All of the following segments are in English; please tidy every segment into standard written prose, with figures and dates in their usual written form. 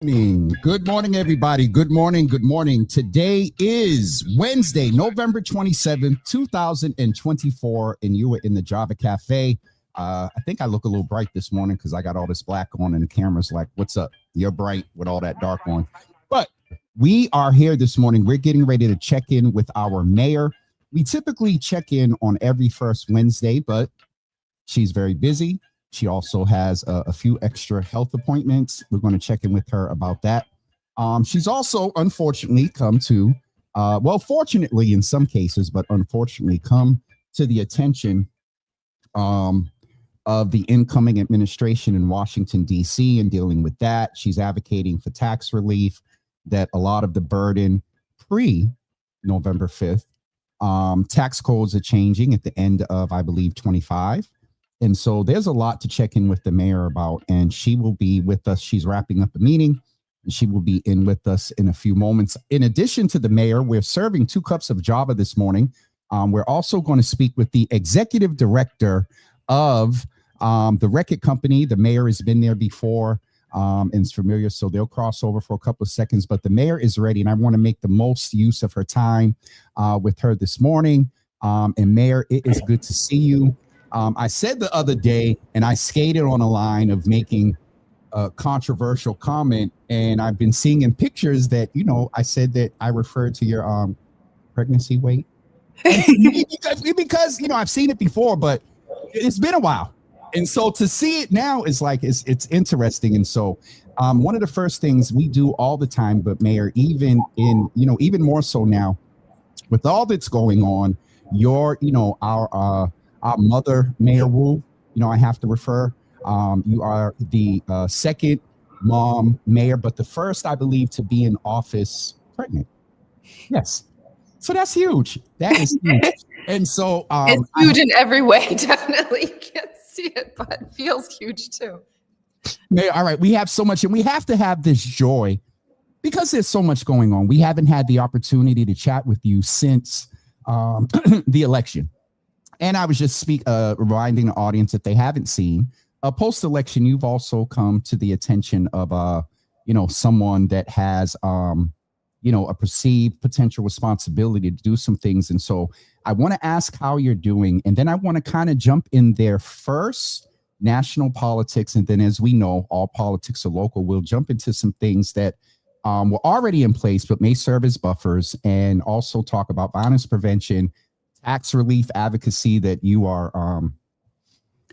Good morning, everybody. Good morning. Good morning. Today is Wednesday, November 27th, 2024, and you were in the Java Cafe. I think I look a little bright this morning because I got all this black on and the camera's like, what's up? You're bright with all that dark on. But we are here this morning. We're getting ready to check in with our mayor. We typically check in on every first Wednesday, but she's very busy. She also has a few extra health appointments. We're going to check in with her about that. She's also, unfortunately, come to, fortunately in some cases, but unfortunately come to the attention of the incoming administration in Washington, D.C. and dealing with that. She's advocating for tax relief, that a lot of the burden pre-November 5th, tax codes are changing at the end of, I believe, 25. And so there's a lot to check in with the mayor about, and she will be with us. She's wrapping up a meeting, and she will be in with us in a few moments. In addition to the mayor, we're serving 2 cups of Java this morning. We're also going to speak with the executive director of the Reckitt Company. The mayor has been there before and is familiar, so they'll cross over for a couple of seconds. But the mayor is ready, and I want to make the most use of her time with her this morning. And Mayor, it is good to see you. I said the other day, and I skated on a line of making a controversial comment, and I've been seeing in pictures that, I said that I referred to your pregnancy weight. because, I've seen it before, but it's been a while. And so to see it now is like, it's interesting. And so one of the first things we do all the time, but Mayor, even more so now with all that's going on, our mother, Mayor Wu, I have to refer. You are the second mom mayor, but the first, I believe, to be in office pregnant. Yes. So that's huge. That is huge. And so it's huge in every way. Definitely. You can't see it, but it feels huge too. Mayor, all right. We have so much, and we have to have this joy because there's so much going on. We haven't had the opportunity to chat with you since the election. And I was just reminding the audience that they haven't seen post-election. You've also come to the attention of, someone that has, a perceived potential responsibility to do some things. And so I want to ask how you're doing. And then I want to kind of jump in there first, national politics. And then, as we know, all politics are local. We'll jump into some things that were already in place, but may serve as buffers, and also talk about violence prevention, tax relief advocacy that you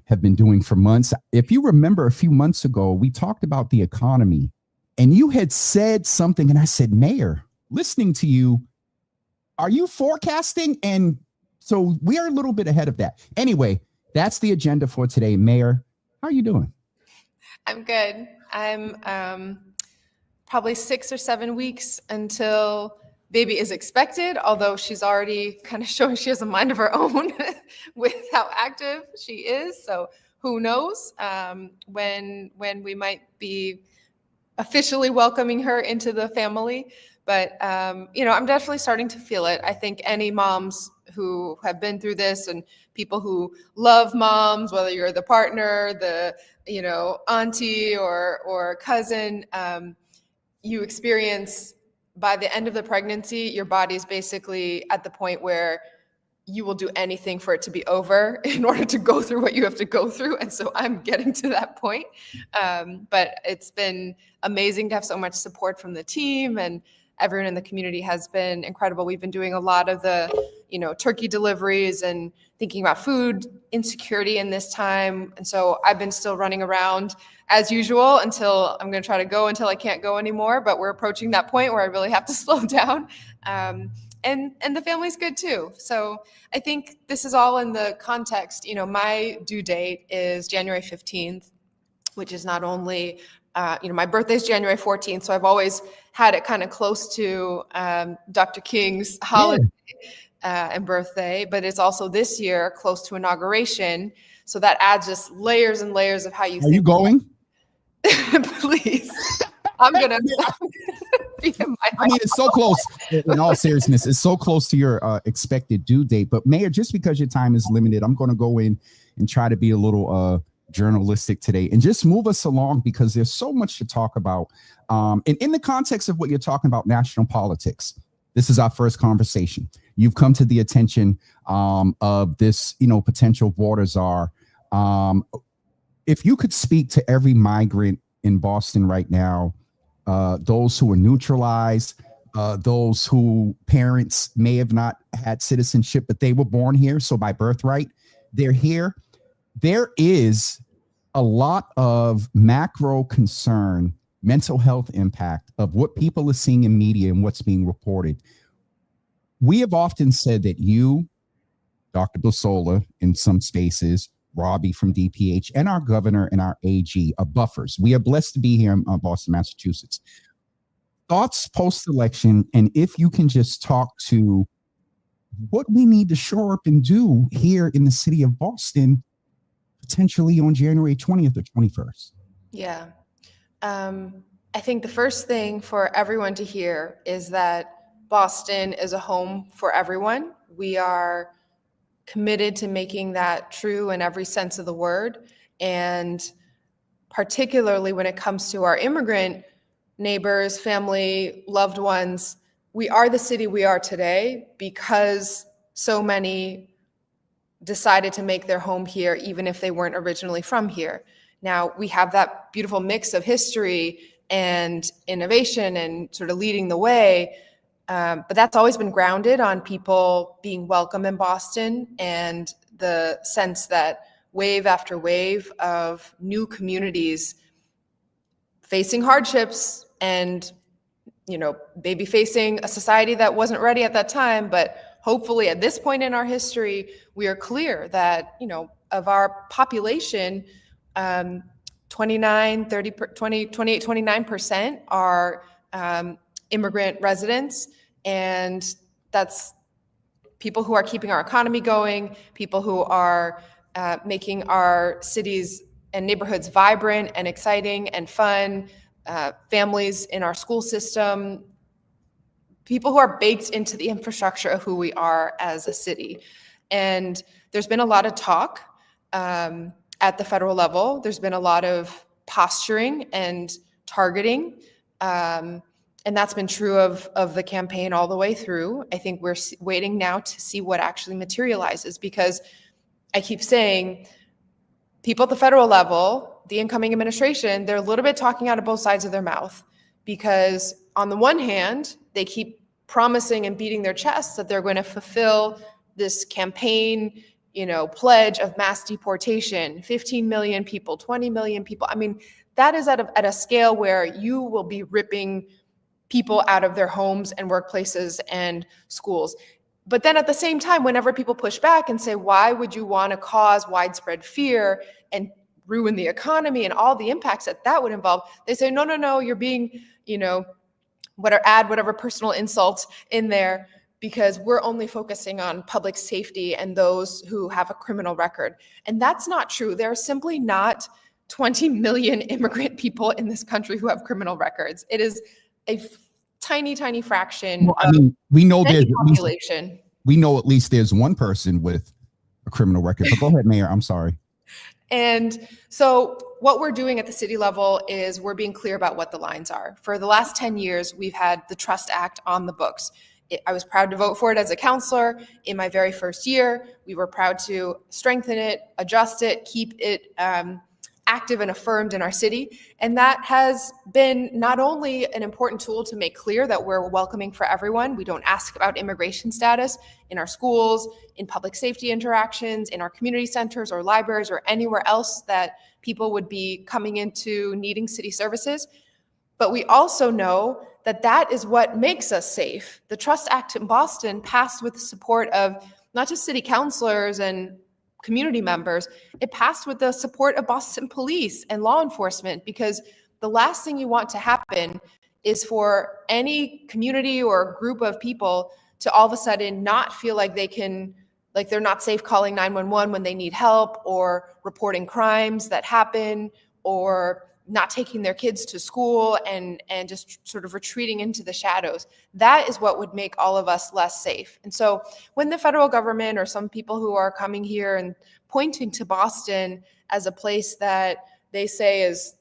have been doing for months. If you remember a few months ago, we talked about the economy, and you had said something, and I said, Mayor, listening to you, are you forecasting? And so we are a little bit ahead of that. Anyway, that's the agenda for today. Mayor, how are you doing? I'm good. I'm probably 6 or 7 weeks until baby is expected, although she's already kind of showing she has a mind of her own with how active she is. So who knows when we might be officially welcoming her into the family. But, I'm definitely starting to feel it. I think any moms who have been through this, and people who love moms, whether you're the partner, the, auntie or cousin, you experience, by the end of the pregnancy, your body's basically at the point where you will do anything for it to be over in order to go through what you have to go through. And so I'm getting to that point. But it's been amazing to have so much support from the team, and everyone in the community has been incredible. We've been doing a lot of the, turkey deliveries and thinking about food insecurity in this time. And so I've been still running around as usual until I'm going to try to go until I can't go anymore. But we're approaching that point where I really have to slow down. And the family's good too. So I think this is all in the context. My due date is January 15th, which is not only, my birthday is January 14th. So I've always had it kind of close to Dr. King's holiday and birthday, but it's also this year close to inauguration. So that adds just layers and layers of how you think. Are you going? Please. I'm going to be in my I mean, it's so close. In all seriousness, it's so close to your expected due date. But Mayor, just because your time is limited, I'm going to go in and try to be a little journalistic today and just move us along because there's so much to talk about. And in the context of what you're talking about, national politics, this is our first conversation. You've come to the attention of this, potential border czar. If you could speak to every migrant in Boston right now, those who are neutralized, those who parents may have not had citizenship, but they were born here. So by birthright, they're here. There is a lot of macro concern, mental health impact of what people are seeing in media and what's being reported. We have often said that you, Dr. Basola, in some spaces, Robbie from DPH, and our governor and our AG are buffers. We are blessed to be here in Boston, Massachusetts. Thoughts post-election, and if you can just talk to what we need to shore up and do here in the city of Boston, potentially on January 20th or 21st. Yeah. I think the first thing for everyone to hear is that Boston is a home for everyone. We are committed to making that true in every sense of the word. And particularly when it comes to our immigrant neighbors, family, loved ones, we are the city we are today because so many decided to make their home here, even if they weren't originally from here. Now, we have that beautiful mix of history and innovation and sort of leading the way, but that's always been grounded on people being welcome in Boston and the sense that wave after wave of new communities facing hardships and, maybe facing a society that wasn't ready at that time, but hopefully at this point in our history, we are clear that, of our population, 29% are immigrant residents. And that's people who are keeping our economy going, people who are making our cities and neighborhoods vibrant and exciting and fun, families in our school system, people who are baked into the infrastructure of who we are as a city. And there's been a lot of talk at the federal level. There's been a lot of posturing and targeting. And that's been true of the campaign all the way through. I think we're waiting now to see what actually materializes, because I keep saying people at the federal level, the incoming administration, they're a little bit talking out of both sides of their mouth, because on the one hand, they keep promising and beating their chests that they're going to fulfill this campaign, pledge of mass deportation, 15 million people, 20 million people. I mean, that is at a scale where you will be ripping people out of their homes and workplaces and schools. But then at the same time, whenever people push back and say, why would you want to cause widespread fear and ruin the economy and all the impacts that would involve, they say, no, you're being, add whatever personal insult in there, because we're only focusing on public safety and those who have a criminal record. And that's not true. There are simply not 20 million immigrant people in this country who have criminal records. It is a tiny, tiny fraction of we know there's population. We know at least there's one person with a criminal record. But go ahead, Mayor. I'm sorry. And so what we're doing at the city level is we're being clear about what the lines are. For the last 10 years, we've had the Trust Act on the books. I was proud to vote for it as a counselor in my very first year. We were proud to strengthen it, adjust it, keep it active and affirmed in our city. And that has been not only an important tool to make clear that we're welcoming for everyone. We don't ask about immigration status in our schools, in public safety interactions, in our community centers or libraries or anywhere else that people would be coming into needing city services. But we also know that that is what makes us safe. The Trust Act in Boston passed with the support of not just city councilors and community members, it passed with the support of Boston police and law enforcement, because the last thing you want to happen is for any community or group of people to all of a sudden not feel like they're not safe calling 911 when they need help, or reporting crimes that happen, or not taking their kids to school and just sort of retreating into the shadows. That is what would make all of us less safe. And so when the federal government or some people who are coming here and pointing to Boston as a place that they say is,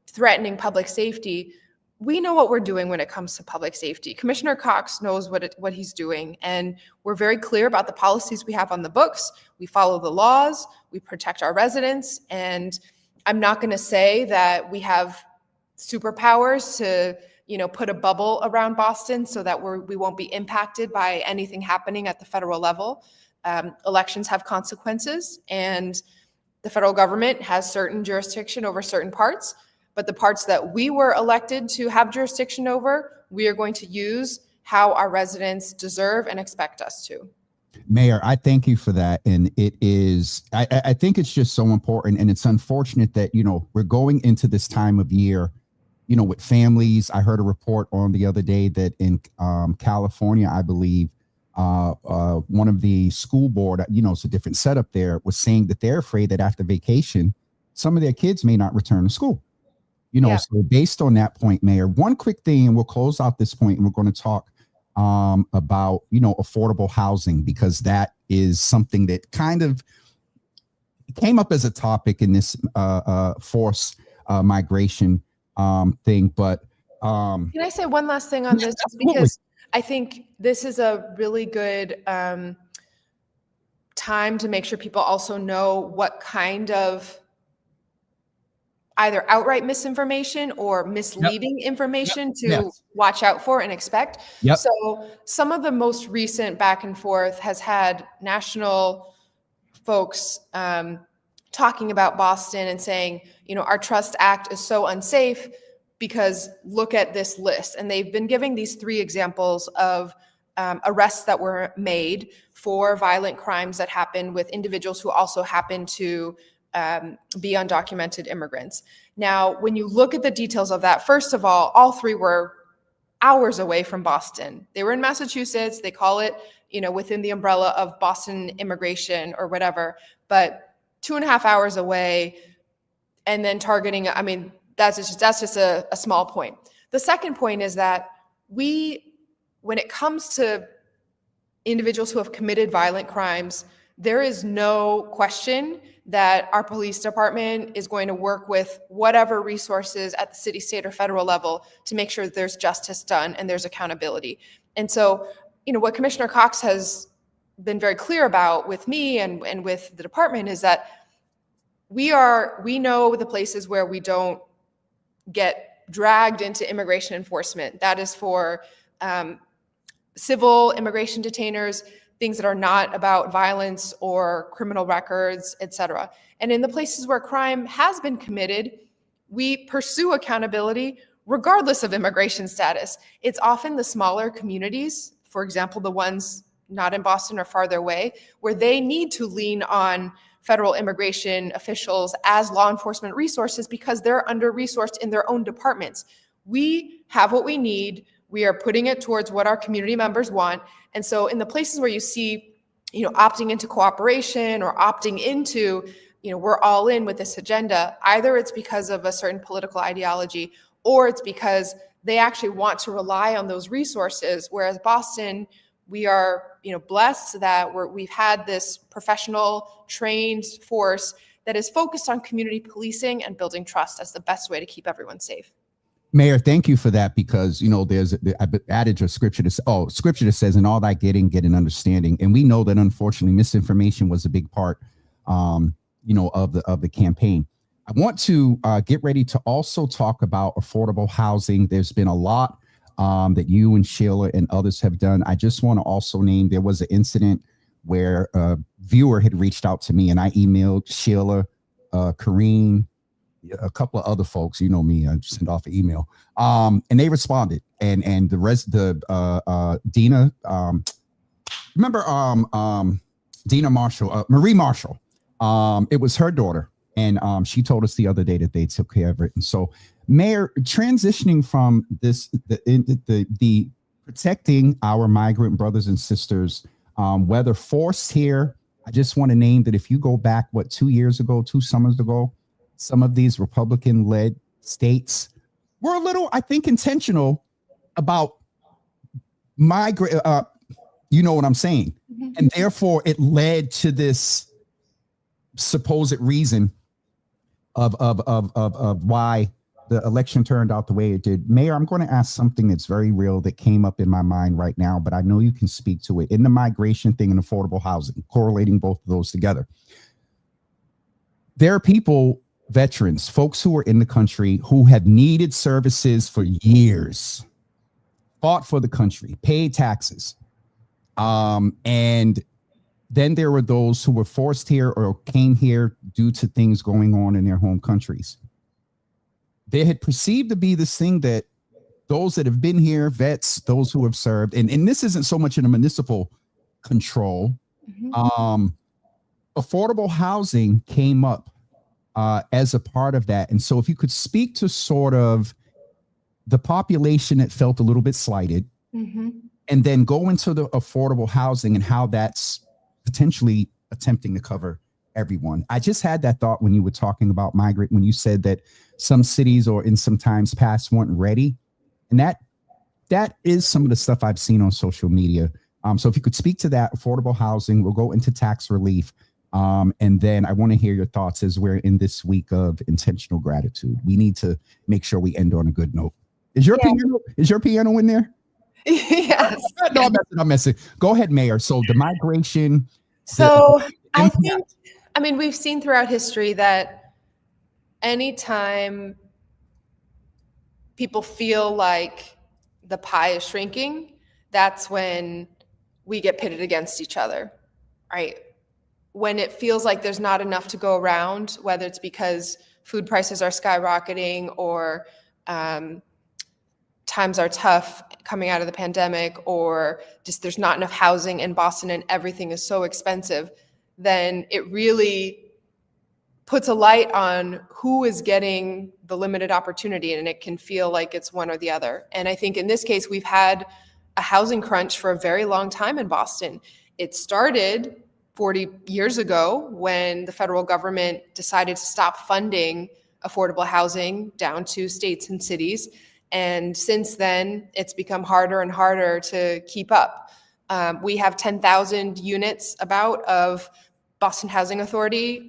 threatening public safety, we know what we're doing when it comes to public safety. Commissioner Cox knows what he's doing, and we're very clear about the policies we have on the books. We follow the laws, we protect our residents, and I'm not going to say that we have superpowers to, put a bubble around Boston so that we won't be impacted by anything happening at the federal level. Elections have consequences, and the federal government has certain jurisdiction over certain parts, but the parts that we were elected to have jurisdiction over, we are going to use how our residents deserve and expect us to. Mayor, I thank you for that. And it is, I think it's just so important. And it's unfortunate that, we're going into this time of year, with families. I heard a report on the other day that in California, I believe, one of the school board, it's a different setup there, was saying that they're afraid that after vacation, some of their kids may not return to school. So based on that point, Mayor, one quick thing, and we'll close out this point, and we're going to talk about, affordable housing, because that is something that kind of came up as a topic in this forced migration thing. But can I say one last thing on this? Because I think this is a really good time to make sure people also know what kind of either outright misinformation or misleading information to watch out for and expect. So some of the most recent back and forth has had national folks talking about Boston and saying, our Trust Act is so unsafe because look at this list. And they've been giving these 3 examples of arrests that were made for violent crimes that happened with individuals who also happen to be undocumented immigrants. Now, when you look at the details of that, first of all 3 were hours away from Boston. They were in Massachusetts. They call it, within the umbrella of Boston immigration or whatever, but 2.5 hours away, and then targeting, that's just a small point. The second point is that when it comes to individuals who have committed violent crimes, there is no question that our police department is going to work with whatever resources at the city, state, or federal level to make sure that there's justice done and there's accountability. And so, what Commissioner Cox has been very clear about with me and with the department is that we know the places where we don't get dragged into immigration enforcement. That is for civil immigration detainers, things that are not about violence or criminal records, et cetera. And in the places where crime has been committed, we pursue accountability regardless of immigration status. It's often the smaller communities, for example, the ones not in Boston or farther away, where they need to lean on federal immigration officials as law enforcement resources because they're under-resourced in their own departments. We have what we need. We are putting it towards what our community members want. And so in the places where you see, opting into cooperation or opting into, we're all in with this agenda, either it's because of a certain political ideology or it's because they actually want to rely on those resources. Whereas Boston, we are, blessed that we've had this professional trained force that is focused on community policing and building trust as the best way to keep everyone safe. Mayor, thank you for that, because, there's an adage or scripture that says, in all that getting, get an understanding. And we know that, unfortunately, misinformation was a big part, of the campaign. I want to get ready to also talk about affordable housing. There's been a lot that you and Sheila and others have done. I just want to also name, there was an incident where a viewer had reached out to me, and I emailed Sheila, Kareem, a couple of other folks, me, I sent off an email, and they responded, and the rest, Dina, remember, Dina Marshall, Marie Marshall, it was her daughter, and she told us the other day that they took care of it. And so, Mayor, transitioning from this, the protecting our migrant brothers and sisters, whether forced here, I just want to name that if you go back, 2 summers ago, some of these Republican-led states were a little, I think, intentional about you know what I'm saying? Mhm. And therefore it led to this supposed reason of why the election turned out the way it did. Mayor, I'm going to ask something that's very real that came up in my mind right now, but I know you can speak to it. In the migration thing and affordable housing, correlating both of those together. There are people, veterans, folks who are in the country who have needed services for years, fought for the country, paid taxes. And then there were those who were forced here or came here due to things going on in their home countries. They had perceived to be this thing that those that have been here, vets, those who have served, and this isn't so much in a municipal control. Affordable housing came up as a part of that. And so if you could speak to sort of the population that felt a little bit slighted, and then go into the affordable housing and how that's potentially attempting to cover everyone. I just had that thought when you were talking about migrant, when you said that some cities or in some times past weren't ready. And that is some of the stuff I've seen on social media. So if you could speak to that, affordable housing, we'll go into tax relief. And then I want to hear your thoughts as we're in this week of intentional gratitude. We need to make sure we end on a good note. Is your piano in there? Yes. No, I'm messing. Go ahead, Mayor. So the migration. So I think, I mean, we've seen throughout history that anytime people feel like the pie is shrinking, that's when we get pitted against each other, right? When it feels like there's not enough to go around, whether it's because food prices are skyrocketing or times are tough coming out of the pandemic, or just there's not enough housing in Boston and everything is so expensive, then it really puts a light on who is getting the limited opportunity, and it can feel like it's one or the other. And I think in this case, we've had a housing crunch for a very long time in Boston. It started 40 years ago when the federal government decided to stop funding affordable housing down to states and cities. And since then, it's become harder and harder to keep up. We have 10,000 units about of Boston Housing Authority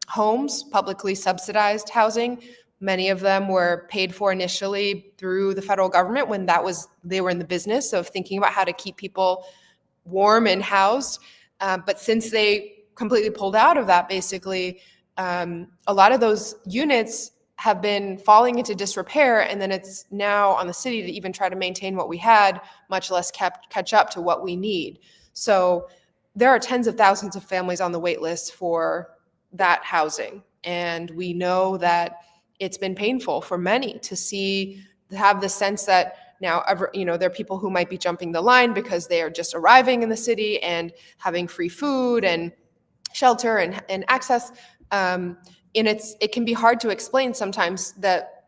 homes, publicly subsidized housing. Many of them were paid for initially through the federal government when they were in the business of thinking about how to keep people warm and housed. But since they completely pulled out of that, basically, a lot of those units have been falling into disrepair, and then it's now on the city to even try to maintain what we had, much less catch up to what we need. So there are tens of thousands of families on the wait list for that housing. And we know that it's been painful for many to have the sense that now, there are people who might be jumping the line because they are just arriving in the city and having free food and shelter and access. And it can be hard to explain sometimes that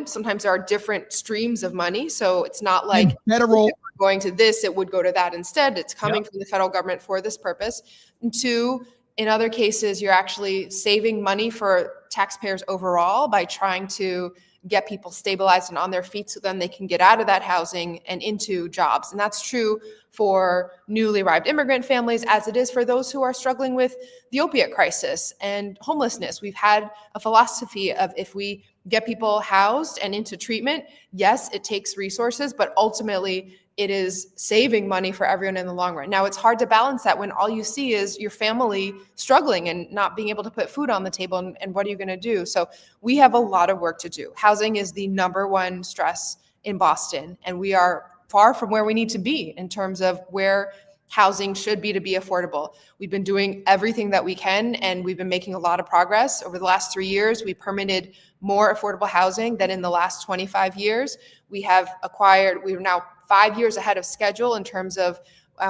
sometimes there are different streams of money. So it's not like federal going to this, it would go to that instead. It's coming from the federal government for this purpose. And two, in other cases, you're actually saving money for taxpayers overall by trying to get people stabilized and on their feet so then they can get out of that housing and into jobs. And that's true for newly arrived immigrant families as it is for those who are struggling with the opiate crisis and homelessness. We've had a philosophy of if we get people housed and into treatment, yes, it takes resources, but ultimately it is saving money for everyone in the long run. Now, it's hard to balance that when all you see is your family struggling and not being able to put food on the table, and what are you going to do? So we have a lot of work to do. Housing is the number one stress in Boston, and we are far from where we need to be in terms of where housing should be to be affordable. We've been doing everything that we can, and we've been making a lot of progress. Over the last 3 years, we permitted more affordable housing than in the last 25 years. We're now 5 years ahead of schedule in terms of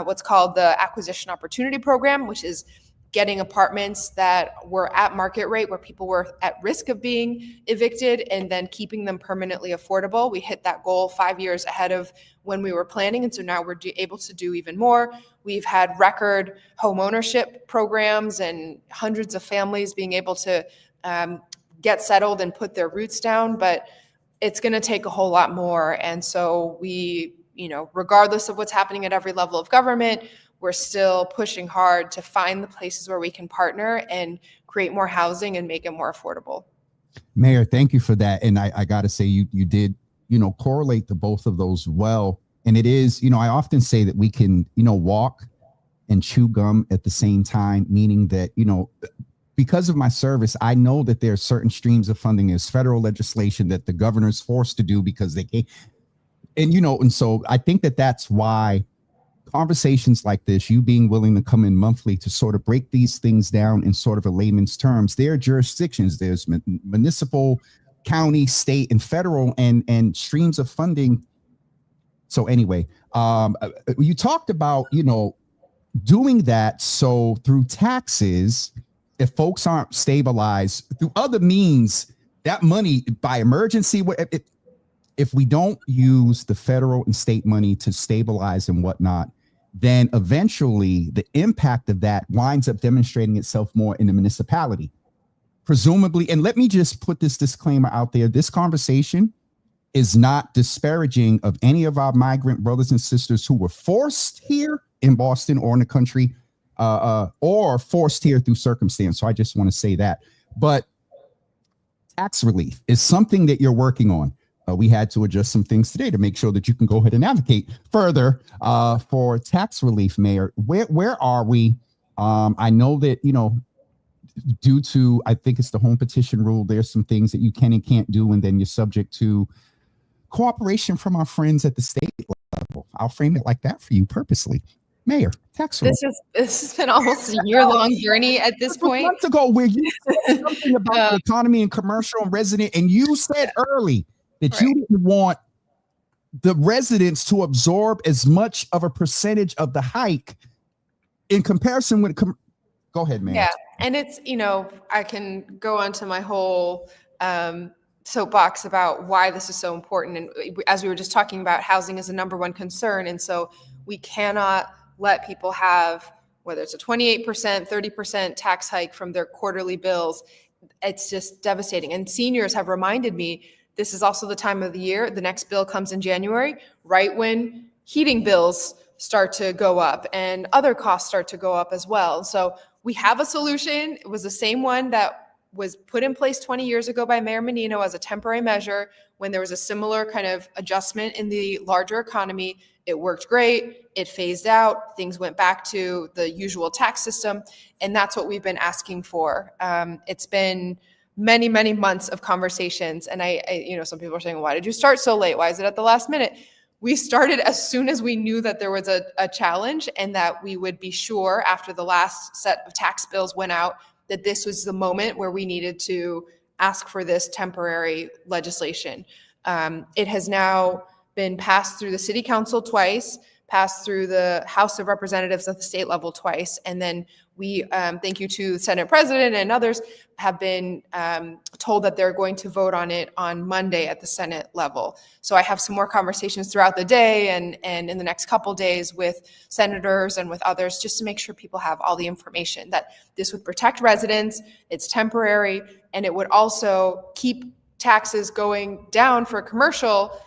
what's called the Acquisition Opportunity Program, which is getting apartments that were at market rate where people were at risk of being evicted and then keeping them permanently affordable. We hit that goal 5 years ahead of when we were planning, and so now we're able to do even more. We've had record home ownership programs and hundreds of families being able to get settled and put their roots down, but it's going to take a whole lot more. And so we, regardless of what's happening at every level of government, we're still pushing hard to find the places where we can partner and create more housing and make it more affordable. Mayor, thank you for that. And I got to say, you did, correlate the both of those well. And it is, I often say that we can, walk and chew gum at the same time, meaning that, because of my service, I know that there are certain streams of funding. There's federal legislation that the governor's forced to do because they can't. And so I think that that's why conversations like this, you being willing to come in monthly to sort of break these things down in sort of a layman's terms, there are jurisdictions, there's municipal, county, state, and federal, and streams of funding. So anyway, you talked about, doing that. So through taxes, if folks aren't stabilized through other means, that money by emergency, if we don't use the federal and state money to stabilize and whatnot, then eventually the impact of that winds up demonstrating itself more in the municipality, presumably. And let me just put this disclaimer out there. This conversation is not disparaging of any of our migrant brothers and sisters who were forced here in Boston or in the country, or forced here through circumstance. So I just want to say that. But tax relief is something that you're working on. We had to adjust some things today to make sure that you can go ahead and advocate further for tax relief, Mayor. Where are we? I know that, due to, I think it's the home petition rule, there's some things that you can and can't do, and then you're subject to cooperation from our friends at the state level. I'll frame it like that for you purposely. Mayor, tax relief. This has been almost a year-long journey at this point. Months ago, where you said something about the economy and commercial and resident, and you said early that you didn't want the residents to absorb as much of a percentage of the hike in comparison with. Go ahead, man. Yeah, and it's, I can go on to my whole soapbox about why this is so important. And as we were just talking about, housing is the number one concern. And so we cannot let people have, whether it's a 28%, 30% tax hike from their quarterly bills. It's just devastating. And seniors have reminded me, this is also the time of the year. The next bill comes in January, right when heating bills start to go up and other costs start to go up as well. So we have a solution. It was the same one that was put in place 20 years ago by Mayor Menino as a temporary measure when there was a similar kind of adjustment in the larger economy. It worked great. It phased out. Things went back to the usual tax system. And that's what we've been asking for. It's been many, many months of conversations. And I some people are saying, why did you start so late? Why is it at the last minute? We started as soon as we knew that there was a challenge and that we would be sure after the last set of tax bills went out that this was the moment where we needed to ask for this temporary legislation. It has now been passed through the city council twice, passed through the House of Representatives at the state level twice. And then we, thank you to the Senate President and others, have been told that they're going to vote on it on Monday at the Senate level. So I have some more conversations throughout the day and in the next couple days with senators and with others, just to make sure people have all the information that this would protect residents, it's temporary, and it would also keep taxes going down for commercial.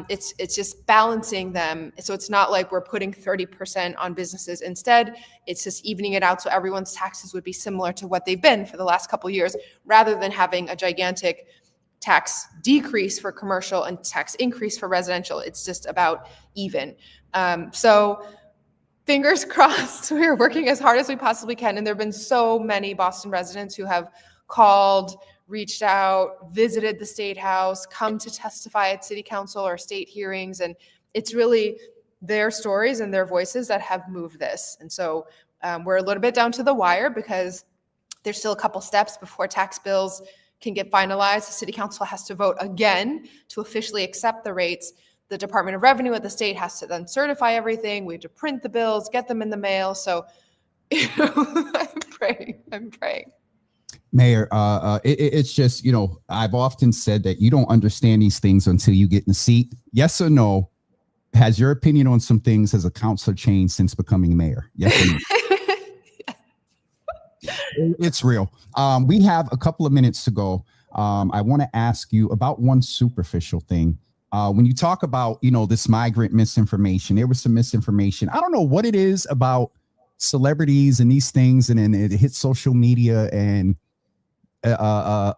It's just balancing them. So it's not like we're putting 30% on businesses. Instead, it's just evening it out so everyone's taxes would be similar to what they've been for the last couple of years, rather than having a gigantic tax decrease for commercial and tax increase for residential. It's just about even. So fingers crossed, we are working as hard as we possibly can. And there have been so many Boston residents who have called, reached out, visited the State House, come to testify at city council or state hearings. And it's really their stories and their voices that have moved this. And so we're a little bit down to the wire because there's still a couple steps before tax bills can get finalized. The city council has to vote again to officially accept the rates. The Department of Revenue at the state has to then certify everything. We have to print the bills, get them in the mail. So I'm praying. Mayor, it's just, I've often said that you don't understand these things until you get in the seat. Yes or no? Has your opinion on some things as a councilor changed since becoming mayor? Yes or no? It's real. We have a couple of minutes to go. I want to ask you about one superficial thing. When you talk about, this migrant misinformation, there was some misinformation. I don't know what it is about celebrities and these things, and then it hits social media and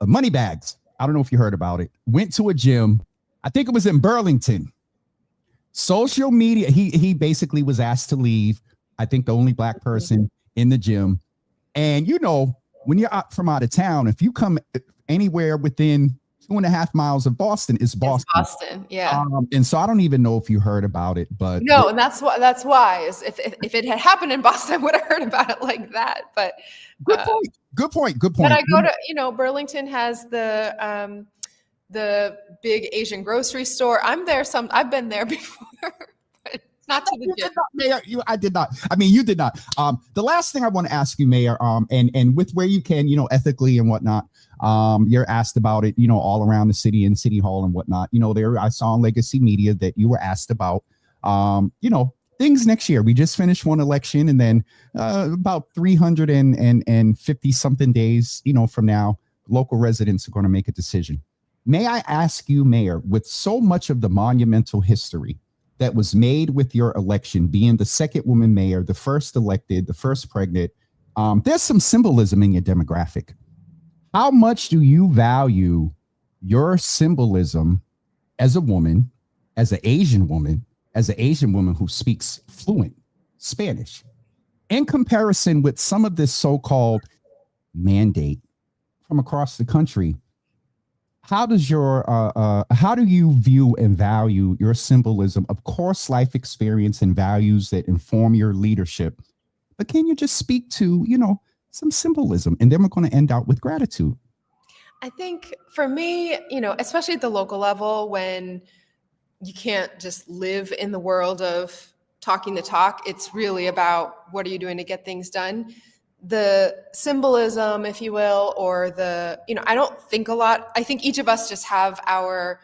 money bags. I don't know if you heard about it. Went to a gym. I think it was in Burlington. Social media. He basically was asked to leave. I think the only black person in the gym. And when you're out from out of town, if you come anywhere within 2.5 miles of Boston, it's Boston. It's Boston, yeah. And so I don't even know if you heard about it, but no, and that's why is if it had happened in Boston, I would have heard about it like that. But good point. But I go to, Burlington has the big Asian grocery store. I'm there. I've been there before. But not to the gym. Mayor, I did not. I mean, you did not. The last thing I want to ask you, Mayor, and with where you can, ethically and whatnot, you're asked about it, all around the city and City Hall and whatnot. There I saw on Legacy Media that you were asked about, things next year. We just finished one election, and then about 350 something days, from now, local residents are going to make a decision. May I ask you, Mayor, with so much of the monumental history that was made with your election, being the second woman mayor, the first elected, the first pregnant, there's some symbolism in your demographic. How much do you value your symbolism as a woman, as an Asian woman who speaks fluent Spanish, in comparison with some of this so-called mandate from across the country? How do you view and value your symbolism? Of course, life experience and values that inform your leadership. But can you just speak to, some symbolism? And then we're going to end out with gratitude. I think for me, especially at the local level, when you can't just live in the world of talking the talk, it's really about what are you doing to get things done. The symbolism, if you will, or I don't think a lot. I think each of us just have our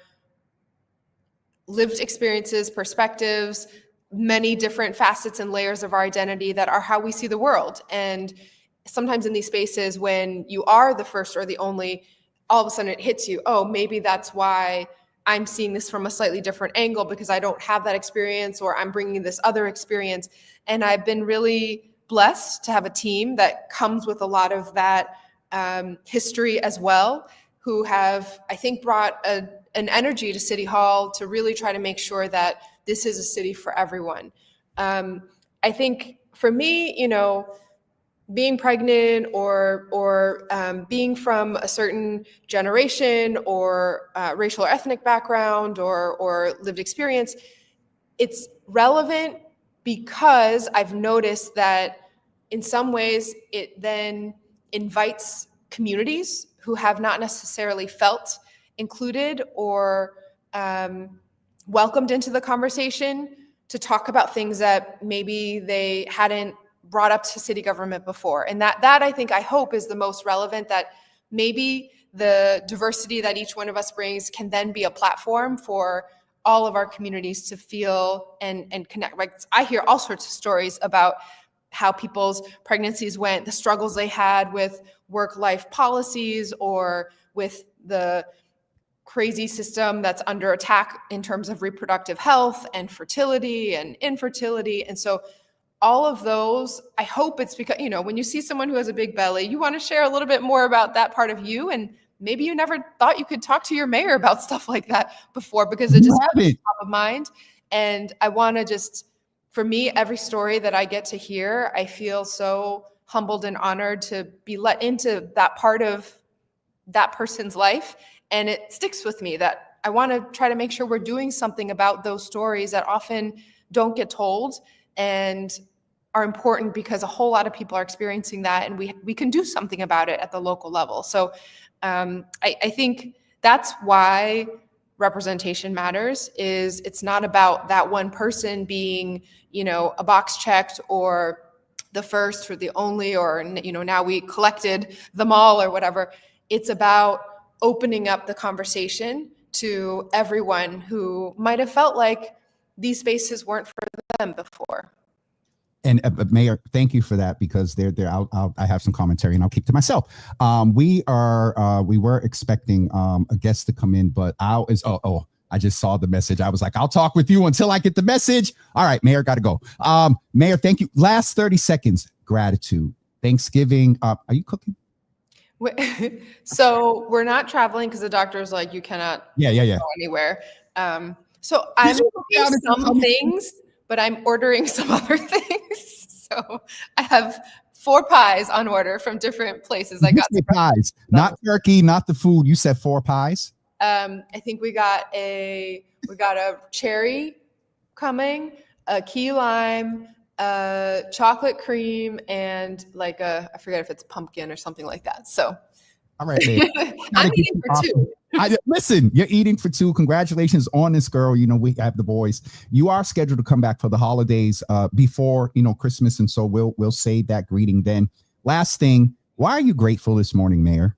lived experiences, perspectives, many different facets and layers of our identity that are how we see the world. And sometimes in these spaces, when you are the first or the only, all of a sudden it hits you, oh, maybe that's why I'm seeing this from a slightly different angle, because I don't have that experience, or I'm bringing this other experience. And I've been really blessed to have a team that comes with a lot of that history as well, who have, I think, brought an energy to City Hall to really try to make sure that this is a city for everyone. I think for me, being pregnant or being from a certain generation or racial or ethnic background or lived experience, it's relevant because I've noticed that in some ways it then invites communities who have not necessarily felt included or welcomed into the conversation to talk about things that maybe they hadn't brought up to city government before. And that I hope is the most relevant, that maybe the diversity that each one of us brings can then be a platform for all of our communities to feel and connect. Like, I hear all sorts of stories about how people's pregnancies went, the struggles they had with work-life policies or with the crazy system that's under attack in terms of reproductive health and fertility and infertility. And so all of those, I hope it's because, when you see someone who has a big belly, you want to share a little bit more about that part of you. And maybe you never thought you could talk to your mayor about stuff like that before, because it just was top of mind. And I want to just, for me, every story that I get to hear, I feel so humbled and honored to be let into that part of that person's life. And it sticks with me that I want to try to make sure we're doing something about those stories that often don't get told and are important, because a whole lot of people are experiencing that, and we can do something about it at the local level. So I think that's why representation matters. Is it's not about that one person being, a box checked or the first or the only, or, now we collected them all or whatever. It's about opening up the conversation to everyone who might have felt like these spaces weren't for them before. And Mayor, thank you for that, because I have some commentary and I'll keep to myself. We were expecting a guest to come in, but I just saw the message. I was like, I'll talk with you until I get the message. All right, Mayor, got to go. Mayor, thank you. Last 30 seconds, gratitude. Thanksgiving. Are you cooking? So we're not traveling because the doctor's like, you cannot go anywhere. So I'm cooking some things, but I'm ordering some other things. So I have 4 pies on order from different places. I got pies, not turkey, not the food. You said 4 pies. I think we got a cherry coming, a key lime, chocolate cream, and like I forget if it's pumpkin or something like that. So, all right, babe. I'm eating for 2. Listen, you're eating for 2. Congratulations on this, girl. You know, we have the boys. You are scheduled to come back for the holidays before, Christmas. And so we'll save that greeting then. Last thing, why are you grateful this morning, Mayor?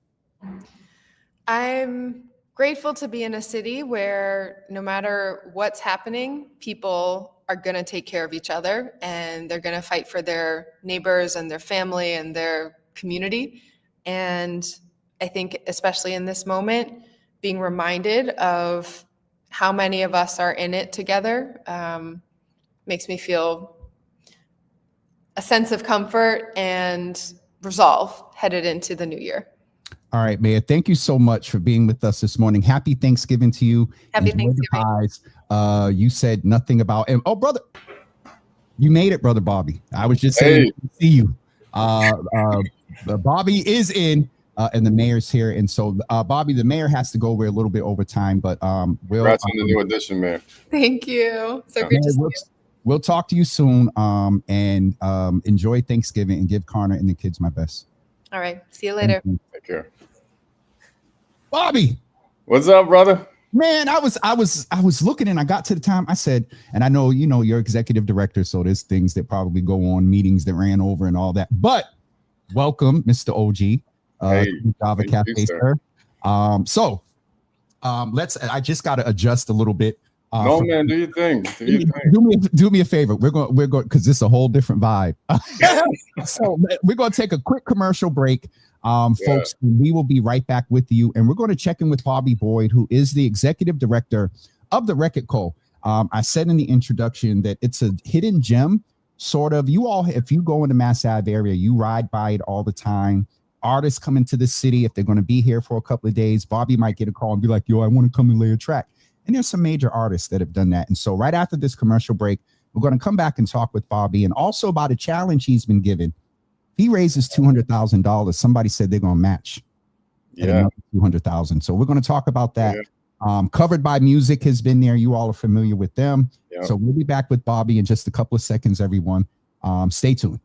I'm grateful to be in a city where no matter what's happening, people are going to take care of each other and they're going to fight for their neighbors and their family and their community. And I think especially in this moment, being reminded of how many of us are in it together makes me feel a sense of comfort and resolve headed into the new year. All right, Mayor, thank you so much for being with us this morning. Happy Thanksgiving to you. Happy Thanksgiving. Pies. You said nothing about, and brother, you made it, brother Bobby. I was just saying, to see you. Bobby is in, and the mayor's here. And so, Bobby, the mayor has to go. We're a little bit over time, but congrats on the new addition, Mayor. Thank you. So great to see you. We'll talk to you soon, and enjoy Thanksgiving, and give Connor and the kids my best. All right. See you later. Take care. Bobby, what's up, brother? Man, I was looking, and I got to the time. I said, and I know you're executive director, so there's things that probably go on, meetings that ran over and all that. But welcome, Mr. OG, Java Cafe, sir. I just got to adjust a little bit. No, man, do your thing. Do me a favor. We're going because this is a whole different vibe. So we're going to take a quick commercial break. Folks, we will be right back with you, and we're going to check in with Bobby Boyd, who is the executive director of the Record Co. I said in the introduction that it's a hidden gem, sort of. You all, if you go in the Mass Ave area, you ride by it all the time. Artists come into the city. If they're going to be here for a couple of days, Bobby might get a call and be like, yo, I want to come and lay a track. And there's some major artists that have done that. And so right after this commercial break, we're going to come back and talk with Bobby, and also about a challenge he's been given. He raises $200,000. Somebody said they're going to match $200,000. So we're going to talk about that. Covered by Music has been there. You all are familiar with them. So we'll be back with Bobby in just a couple of seconds, everyone. Stay tuned.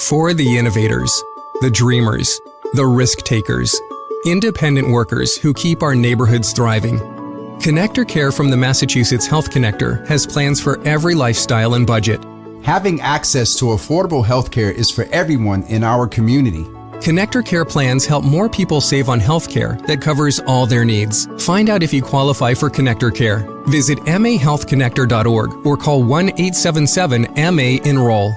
For the innovators, the dreamers, the risk takers, independent workers who keep our neighborhoods thriving, Connector Care from the Massachusetts Health Connector has plans for every lifestyle and budget. Having access to affordable healthcare is for everyone in our community. Connector Care plans help more people save on healthcare that covers all their needs. Find out if you qualify for Connector Care. Visit mahealthconnector.org or call 1-877-MA-ENROLL.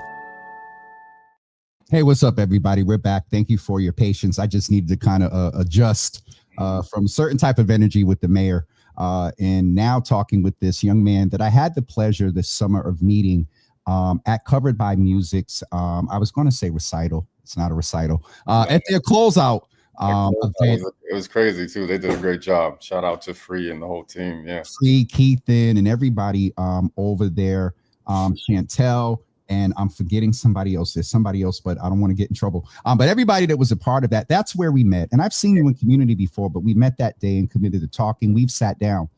Hey, what's up, everybody? We're back. Thank you for your patience. I just needed to kind of adjust from a certain type of energy with the mayor, and now talking with this young man that I had the pleasure this summer of meeting at Covered by Music's, I was going to say recital. It's not a recital. At their closeout Event. It was crazy too. They did a great job. Shout out to Free and the whole team. Yeah. Free, Keithan, and everybody over there, Chantel, and I'm forgetting somebody else. There's somebody else, but I don't want to get in trouble. But everybody that was a part of that, that's where we met. And I've seen you in community before, but we met that day and committed to talking. We've sat down.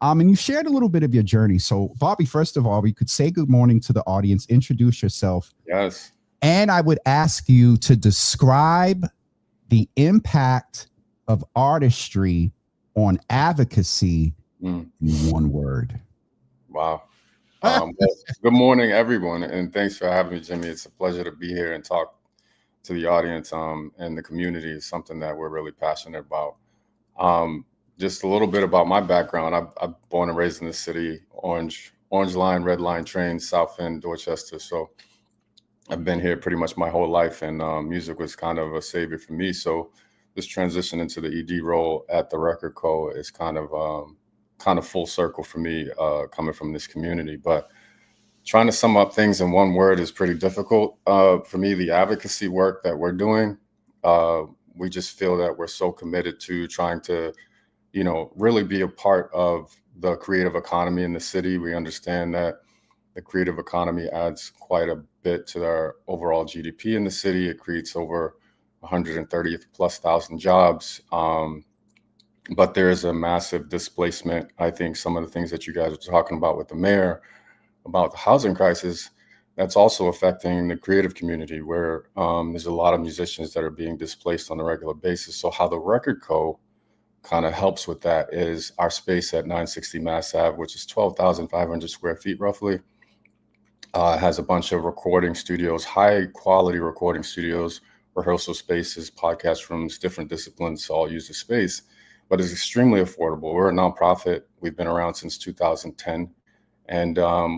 And you shared a little bit of your journey. So, Bobby, first of all, we could say good morning to the audience, introduce yourself. Yes. And I would ask you to describe the impact of artistry on advocacy in one word. Wow. Well, good morning, everyone, and thanks for having me, Jimmy. It's a pleasure to be here and talk to the audience. And the community is something that we're really passionate about. Just a little bit about my background. I'm born and raised in the city, Orange Line, Red Line train, South End, Dorchester. So I've been here pretty much my whole life, and music was kind of a savior for me. So this transition into the ED role at the Record Co. is kind of full circle for me, coming from this community. But trying to sum up things in one word is pretty difficult. For me, the advocacy work that we're doing, we just feel that we're so committed to trying to, really be a part of the creative economy in the city. We understand that the creative economy adds quite a bit to our overall GDP in the city. It creates over 130,000+ jobs. But there is a massive displacement. I think some of the things that you guys are talking about with the mayor about the housing crisis, that's also affecting the creative community, where there's a lot of musicians that are being displaced on a regular basis. So how the Record Co. kind of helps with that is our space at 960 Mass Ave, which is 12,500 square feet roughly, has a bunch of recording studios, high quality recording studios, rehearsal spaces, podcast rooms, different disciplines all use the space. But it's extremely affordable. We're a nonprofit. We've been around since 2010. And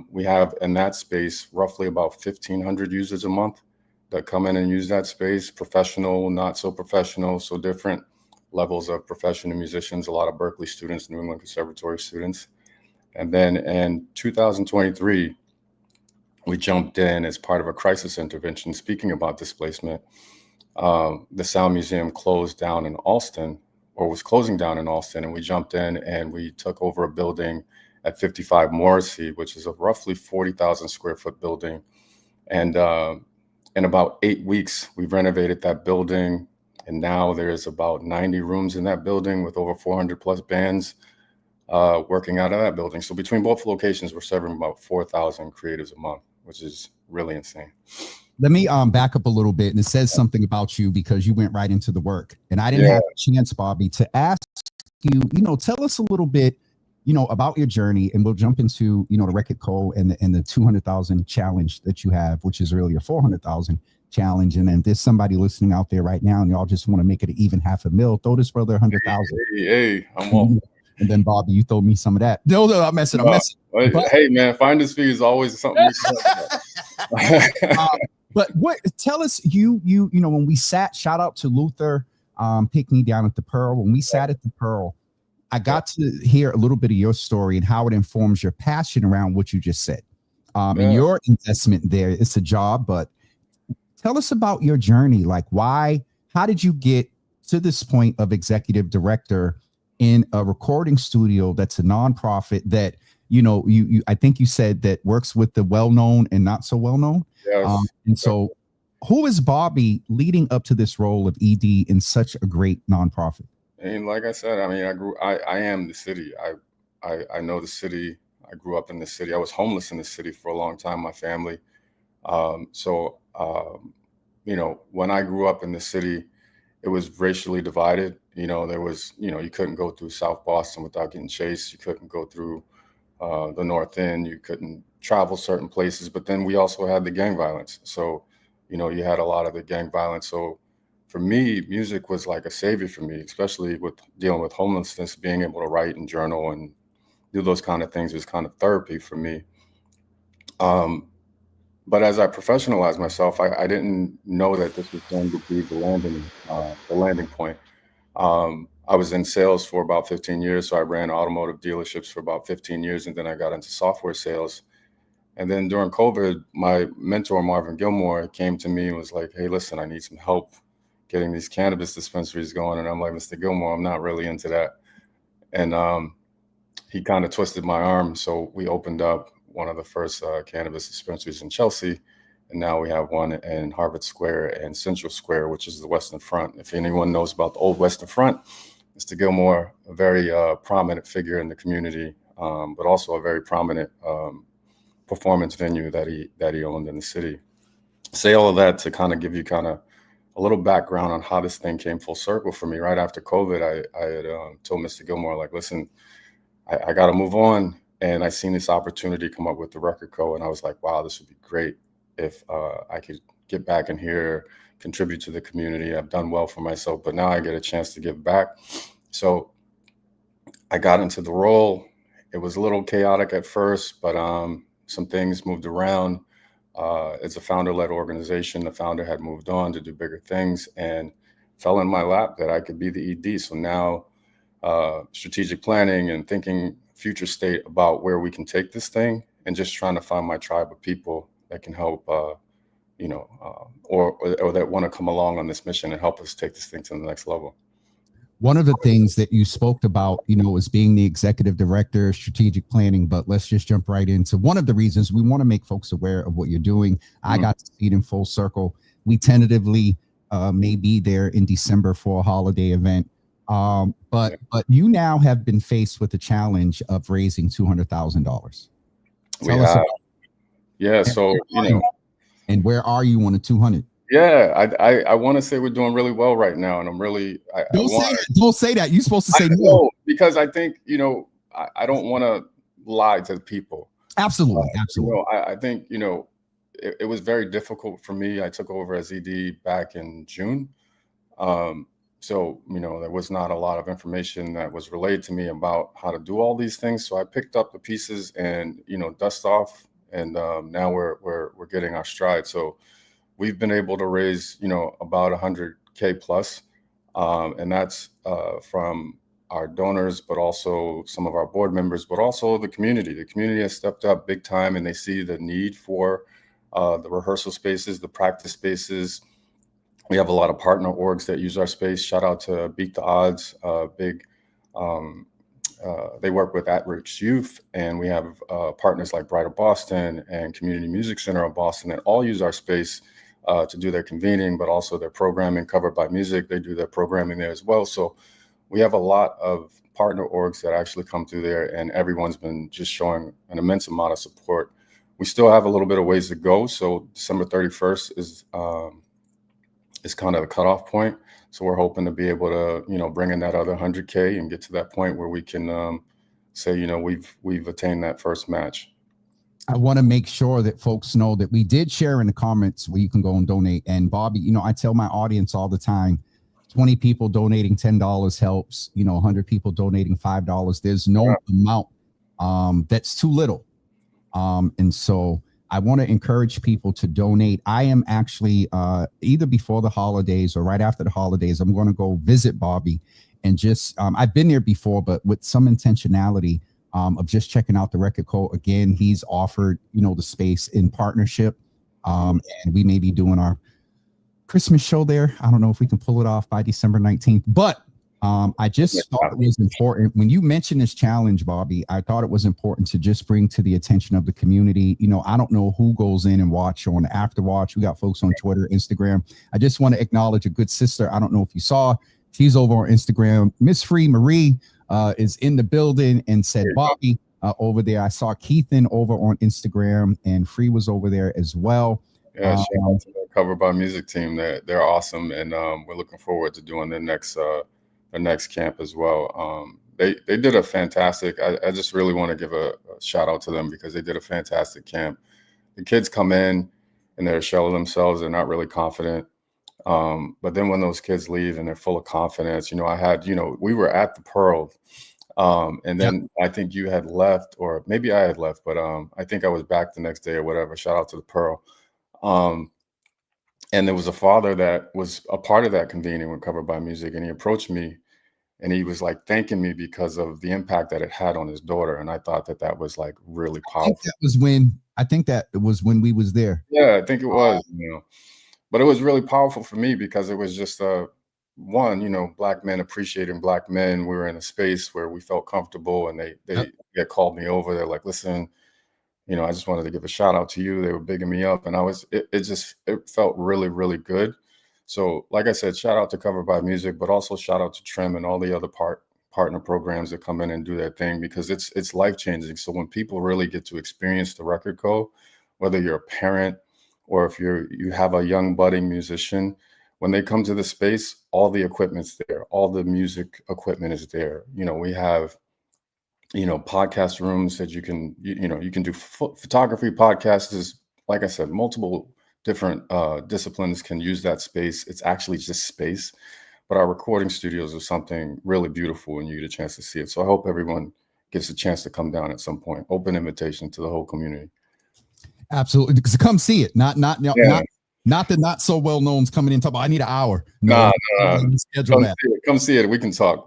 we have in that space roughly about 1,500 users a month that come in and use that space, professional, not so professional, so different levels of professional musicians, a lot of Berkeley students, New England Conservatory students. And then in 2023, we jumped in as part of a crisis intervention. Speaking about displacement, the Sound Museum closed down in Alston, or was closing down in Alston, and we jumped in and we took over a building at 55 Morrissey, which is a roughly 40,000 square foot building. And in about 8 weeks, we've renovated that building, and now there's about 90 rooms in that building with over 400+ bands working out of that building. So between both locations, we're serving about 4,000 creatives a month, which is really insane. Let me back up a little bit, and it says something about you because you went right into the work. And I didn't have a chance, Bobby, to ask you, tell us a little bit, about your journey, and we'll jump into, the Record Co. and the 200,000 challenge that you have, which is really a 400,000 challenge. And then there's somebody listening out there right now, and y'all just want to make it an even $500,000. Throw this brother 100,000. Hey, I'm off. And then Bobby, you throw me some of that. No, I'm messing. But, hey man, finder's fee is always something we can talk about. But tell us, when we sat, shout out to Luther, pick me down at the Pearl. When we sat at the Pearl, I got to hear a little bit of your story and how it informs your passion around what you just said. And your investment there, it's a job, but tell us about your journey. Like how did you get to this point of executive director in a recording studio that's a nonprofit that, I think you said that works with the well-known and not so well-known. Yes. And so who is Bobby leading up to this role of ED in such a great nonprofit? And like I said, I am the city. I know the city. I grew up in the city. I was homeless in the city for a long time, my family. When I grew up in the city, it was racially divided. There was, you couldn't go through South Boston without getting chased. You couldn't go through the North End. You couldn't travel certain places. But then we also had the gang violence. So, you had a lot of the gang violence. So for me, music was like a savior for me, especially with dealing with homelessness. Being able to write and journal and do those kind of things was kind of therapy for me. But as I professionalized myself, I didn't know that this was going to be the landing point. I was in sales for about 15 years. So I ran automotive dealerships for about 15 years. And then I got into software sales. And then during COVID, my mentor, Marvin Gilmore, came to me and was like, hey, listen, I need some help, getting these cannabis dispensaries going. And I'm like, Mr. Gilmore, I'm not really into that. And he kind of twisted my arm. So we opened up one of the first cannabis dispensaries in Chelsea. And now we have one in Harvard Square and Central Square, which is the Western Front. If anyone knows about the old Western Front, Mr. Gilmore, a very prominent figure in the community, but also a very prominent performance venue that he owned in the city. Say all of that to kind of give you kind of a little background on how this thing came full circle for me. Right after COVID, I had told Mr. Gilmore, like, listen, I got to move on. And I seen this opportunity come up with the Record Co. And I was like, wow, this would be great if I could get back in here, contribute to the community. I've done well for myself, but now I get a chance to give back. So I got into the role. It was a little chaotic at first, but some things moved around. It's a founder-led organization. The founder had moved on to do bigger things and fell in my lap that I could be the ED. So now strategic planning and thinking future state about where we can take this thing and just trying to find my tribe of people that can help, or that want to come along on this mission and help us take this thing to the next level. One of the things that you spoke about, is being the executive director, strategic planning, but let's just jump right into one of the reasons we want to make folks aware of what you're doing. I got to see it in full circle. We tentatively may be there in December for a holiday event. But you now have been faced with the challenge of raising $200,000. Yeah. So, and where are you on the 200? Yeah, I want to say we're doing really well right now, and I'm really don't say that. You're supposed to say no, because I think I don't want to lie to people. Absolutely. I think it was very difficult for me. I took over as ED back in June, so there was not a lot of information that was relayed to me about how to do all these things. So I picked up the pieces and dust off, and now we're getting our stride. So we've been able to raise, about 100K plus, and that's from our donors, but also some of our board members, but also the community. The community has stepped up big time, and they see the need for the rehearsal spaces, the practice spaces. We have a lot of partner orgs that use our space. Shout out to Beat the Odds, they work with at-risk youth, and we have partners like Brighter Boston and Community Music Center of Boston that all use our space to do their convening, but also their programming. Covered by Music, they do their programming there as well. So we have a lot of partner orgs that actually come through there, and everyone's been just showing an immense amount of support. We still have a little bit of ways to go. So December 31st is kind of the cutoff point. So we're hoping to be able to, bring in that other 100K and get to that point where we can say, we've attained that first match. I want to make sure that folks know that we did share in the comments where you can go and donate. And Bobby, I tell my audience all the time, 20 people donating $10 helps, 100 people donating $5. There's no amount that's too little. And so I want to encourage people to donate. I am actually either before the holidays or right after the holidays, I'm going to go visit Bobby and just I've been there before, but with some intentionality of just checking out the Record Co. Again, he's offered, the space in partnership, and we may be doing our Christmas show there. I don't know if we can pull it off by December 19th, but I just thought it was important when you mentioned this challenge, Bobby. I thought it was important to just bring to the attention of the community. I don't know who goes in and watch on the after watch. We got folks on Twitter, Instagram. I just want to acknowledge a good sister. I don't know if you saw, she's over on Instagram. Miss Free Marie is in the building and said Bobby over there. I saw Keithan over on Instagram, and Free was over there as well. Yeah, shout out to the Covered by Music team. They're awesome, and we're looking forward to doing their next camp as well. They did a fantastic. I just really want to give a shout out to them because they did a fantastic camp. The kids come in and they're a shell of themselves. They're not really confident. But then when those kids leave and they're full of confidence, I had, we were at the Pearl, and then I think you had left, or maybe I had left, but I think I was back the next day or whatever. Shout out to the Pearl. And there was a father that was a part of that convening with Covered by Music, and he approached me and he was like thanking me because of the impact that it had on his daughter. And I thought that was like really powerful. I think that was when we was there. Yeah, I think it was, but it was really powerful for me because it was just one, Black men appreciating Black men. We were in a space where we felt comfortable, and they called me over. They're like, listen, I just wanted to give a shout out to you. They were bigging me up, and it felt really, really good. So, like I said, shout out to Covered by Music, but also shout out to Trim and all the other partner programs that come in and do their thing, because it's life changing. So when people really get to experience the record co, whether you're a parent or if you have a young budding musician, when they come to the space, all the equipment's there, all the music equipment is there. We have podcast rooms that you can do photography. Podcasts is, like I said, multiple different disciplines can use that space. It's actually just space, but our recording studios are something really beautiful when you get a chance to see it. So I hope everyone gets a chance to come down at some point. Open invitation to the whole community. Absolutely, because come see it. Not the not so well knowns coming in talking about, I need an hour. No. Schedule that. Come see it. We can talk.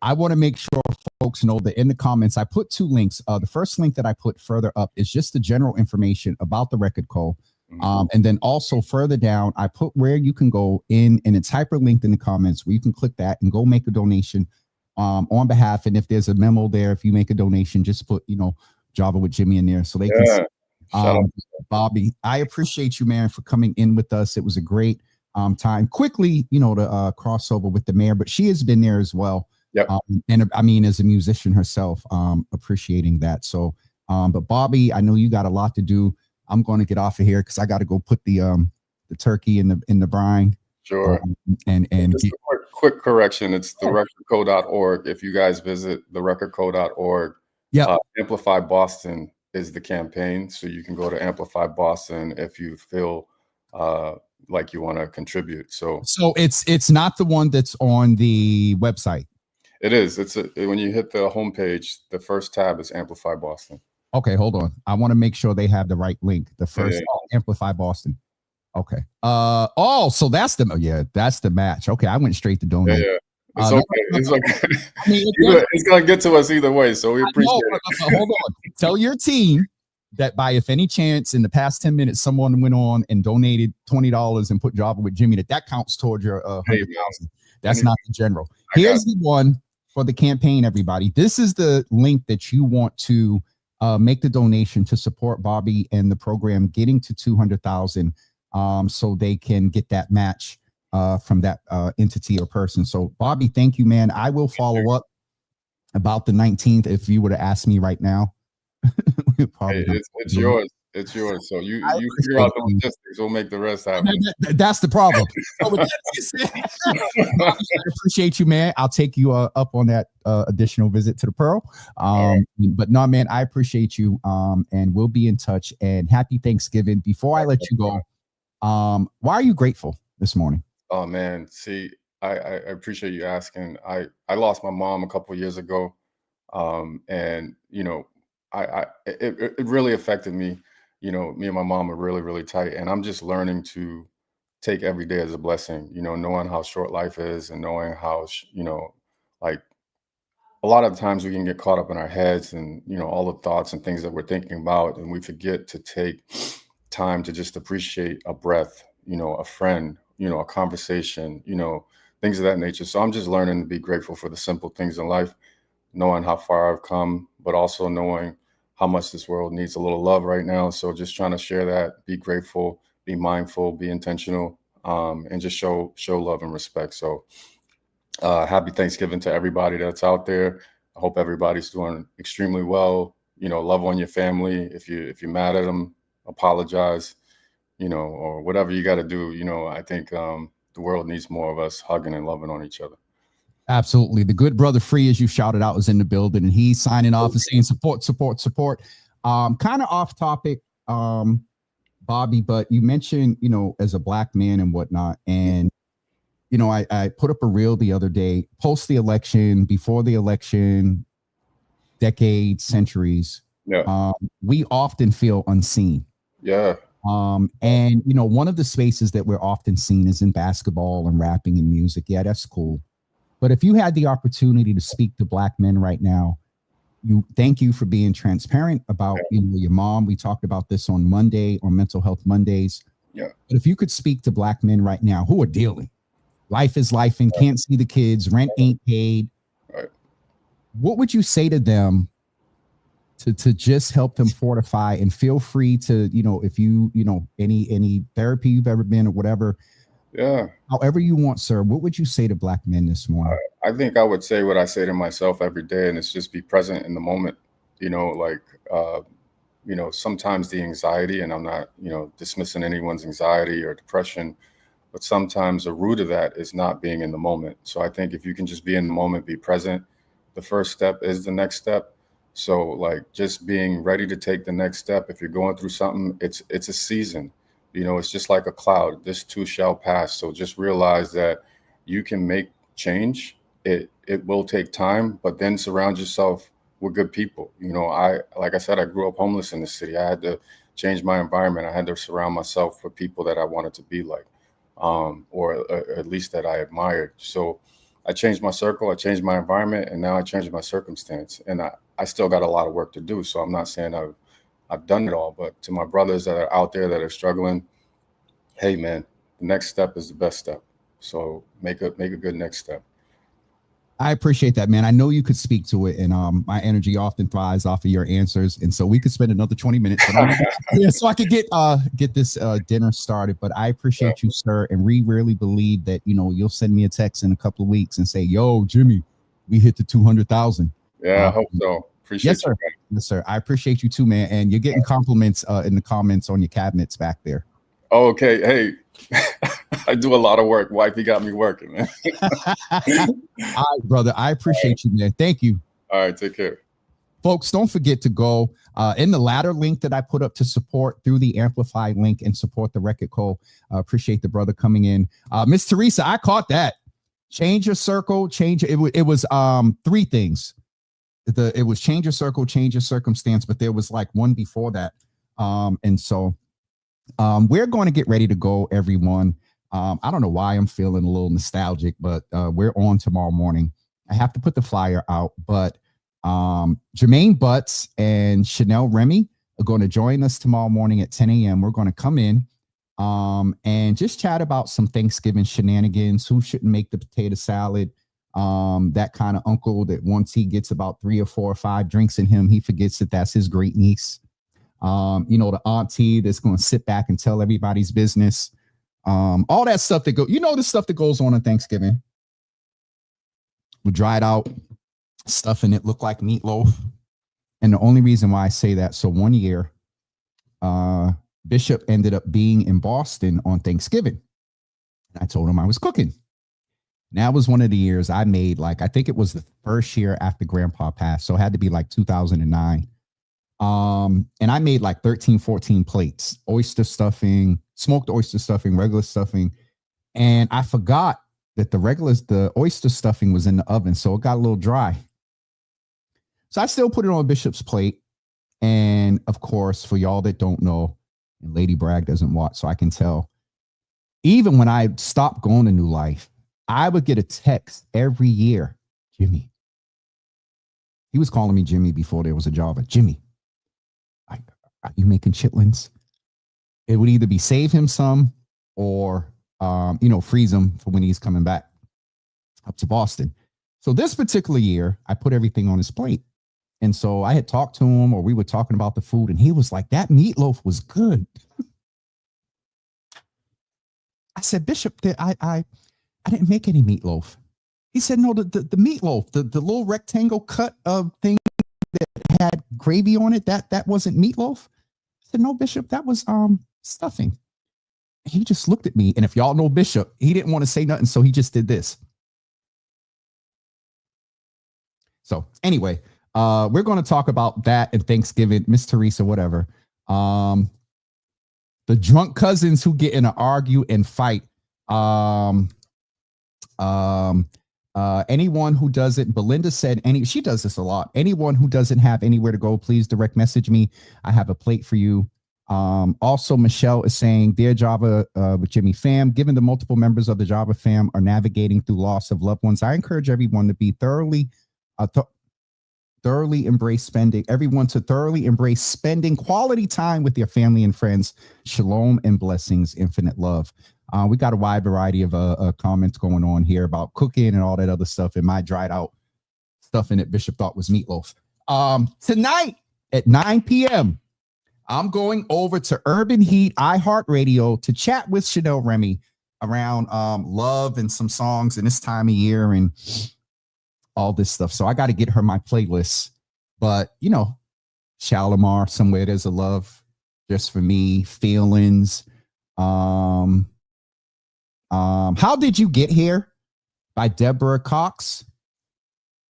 I want to make sure folks know that in the comments, I put 2 links. The first link that I put further up is just the general information about the record co. And then also further down, I put where you can go in, and it's hyperlinked in the comments where you can click that and go make a donation on behalf. And if there's a memo there, if you make a donation, just put, Java with Jimmy in there so they can see. Bobby, I appreciate you, man, for coming in with us. It was a great time. Quickly, to crossover with the mayor, but she has been there as well. Yep. And I mean, as a musician herself, appreciating that. So, but Bobby, I know you got a lot to do. I'm going to get off of here because I got to go put the turkey in the brine. Sure. And just a quick correction. It's therecordco.org. If you guys visit therecordco.org, Amplify Boston is the campaign. So you can go to Amplify Boston if you feel like you want to contribute. So it's not the one that's on the website. It is. When you hit the homepage, the first tab is Amplify Boston. Okay, hold on. I want to make sure they have the right link. The first Amplify Boston. Okay. So that's the match. Okay, I went straight to donate. Yeah. It's okay. It's okay. I mean, it's gonna get to us either way, so we appreciate it. Hold on. Tell your team that if any chance in the past 10 minutes someone went on and donated $20 and put Java with Jimmy, that counts towards your 100,000. That's not the general. Here's the one for the campaign, everybody. This is the link that you want to make the donation to support Bobby and the program getting to 200,000, so they can get that match from that entity or person. So Bobby, thank you, man. I will follow up about the 19th. If you were to ask me right now, it's yours. It's yours. So you figure out the logistics. We'll make the rest happen. That's the problem. I appreciate you, man. I'll take you up on that additional visit to the Pearl. But no, man, I appreciate you. And we'll be in touch. And happy Thanksgiving. Before I let you go, why are you grateful this morning? Oh man, see, I appreciate you asking. I lost my mom a couple of years ago, and it really affected me. Me and my mom are really, really tight, and I'm just learning to take every day as a blessing. Knowing how short life is, and knowing how like a lot of times we can get caught up in our heads and all the thoughts and things that we're thinking about, and we forget to take time to just appreciate a breath, a friend, a conversation, things of that nature. So I'm just learning to be grateful for the simple things in life, knowing how far I've come, but also knowing how much this world needs a little love right now. So just trying to share that, be grateful, be mindful, be intentional, and just show love and respect. So happy Thanksgiving to everybody that's out there. I hope everybody's doing extremely well. Love on your family. If you're mad at them, apologize. Or whatever you got to do. I think the world needs more of us hugging and loving on each other. Absolutely. The good brother Free, as you shouted out, was in the building, and he's signing off and saying support. Kind of off topic, Bobby, but you mentioned, as a Black man and whatnot. And, I put up a reel the other day, post the election, before the election, decades, centuries. Yeah. We often feel unseen. Yeah. And one of the spaces that we're often seen is in basketball and rapping and music. Yeah, that's cool. But if you had the opportunity to speak to Black men right now, thank you for being transparent about your mom. We talked about this on Monday, on Mental Health Mondays. Yeah. But if you could speak to Black men right now who are dealing, life is life and can't see the kids, rent ain't paid. Right. What would you say to them to just help them fortify? And feel free to, if any therapy you've ever been or whatever, Yeah. however you want, sir. What would you say to Black men this morning? I think I would say what I say to myself every day, and it's just be present in the moment. Sometimes the anxiety, and I'm not, dismissing anyone's anxiety or depression, but sometimes the root of that is not being in the moment. So I think if you can just be in the moment, be present, the first step is the next step. So like just being ready to take the next step. If you're going through something, it's a season, it's just like a cloud. This too shall pass. So just realize that you can make change. It will take time, but then surround yourself with good people. Like I said, I grew up homeless in the city. I had to change my environment. I had to surround myself with people that I wanted to be like, or at least that I admired. So I changed my circle, I changed my environment, and now I changed my circumstance. And I still got a lot of work to do. So I'm not saying I've done it all, but to my brothers that are out there that are struggling, hey man, the next step is the best step. So make a good next step. I appreciate that, man. I know you could speak to it, and my energy often thrives off of your answers, and so we could spend another 20 minutes. So I could get this dinner started. But I appreciate you, sir, and we really believe that you'll send me a text in a couple of weeks and say, "Yo, Jimmy, we hit the 200,000." Yeah, I hope so. Appreciate yes, sir. You. Yes, sir. I appreciate you too, man. And you're getting compliments in the comments on your cabinets back there. Okay, hey. I do a lot of work. Wifey got me working, man. All right, brother. I appreciate you, man. Thank you. All right, take care. Folks, don't forget to go in the latter link that I put up to support through the Amplify link and support the Record Co. Appreciate the brother coming in. Miss Teresa, I caught that. Change your circle, change it. It was three things. It was change your circle, change your circumstance, but there was like one before that. And so we're going to get ready to go, everyone. I don't know why I'm feeling a little nostalgic, but we're on tomorrow morning. I have to put the flyer out, but Jermaine Butts and Chanel Remy are going to join us tomorrow morning at 10 a.m. We're going to come in and just chat about some Thanksgiving shenanigans. Who shouldn't make the potato salad? That kind of uncle that once he gets about 3 or 4 or 5 drinks in him, he forgets that that's his great niece. The auntie that's going to sit back and tell everybody's business. All that stuff that the stuff that goes on Thanksgiving. We dried out stuff and it looked like meatloaf. And the only reason why I say that, so one year, Bishop ended up being in Boston on Thanksgiving. And I told him I was cooking. And that was one of the years I made, I think it was the first year after Grandpa passed. So it had to be 2009. And I made 13, 14 plates, oyster stuffing, smoked oyster stuffing, regular stuffing. And I forgot that the oyster stuffing was in the oven. So it got a little dry. So I still put it on Bishop's plate. And of course, for y'all that don't know, and Lady Bragg doesn't watch, so I can tell, even when I stopped going to New Life, I would get a text every year. Jimmy. He was calling me Jimmy before there was a Java. Jimmy, are you making chitlins? It would either be save him some or, freeze him for when he's coming back up to Boston. So this particular year, I put everything on his plate. And so I had talked to him, or we were talking about the food, and he was like, that meatloaf was good. I said, Bishop, I didn't make any meatloaf. He said, no, the meatloaf, the little rectangle cut of thing that had gravy on it, that wasn't meatloaf. I said, no, Bishop, that was stuffing. He just looked at me, and if y'all know Bishop, he didn't want to say nothing, so he just did this. So anyway, we're going to talk about that and Thanksgiving, Miss Teresa, whatever. The drunk cousins who get in an argue and fight. Anyone who doesn't, Belinda said, she does this a lot. Anyone who doesn't have anywhere to go, please direct message me. I have a plate for you. Also, Michelle is saying, dear Java with Jimmy fam, given the multiple members of the Java fam are navigating through loss of loved ones, I encourage everyone to be thoroughly thoroughly embrace spending, everyone to thoroughly embrace spending quality time with your family and friends. Shalom and blessings, infinite love. We got a wide variety of comments going on here about cooking and all that other stuff. And my dried out stuff in it, Bishop thought was meatloaf. Tonight at 9 p.m., I'm going over to Urban Heat iHeartRadio to chat with Chanel Remy around love and some songs in this time of year and all this stuff. So I got to get her my playlist. But, you know, Shalimar, Somewhere There's a Love, Just for Me, Feelings. How Did You Get Here by Deborah Cox.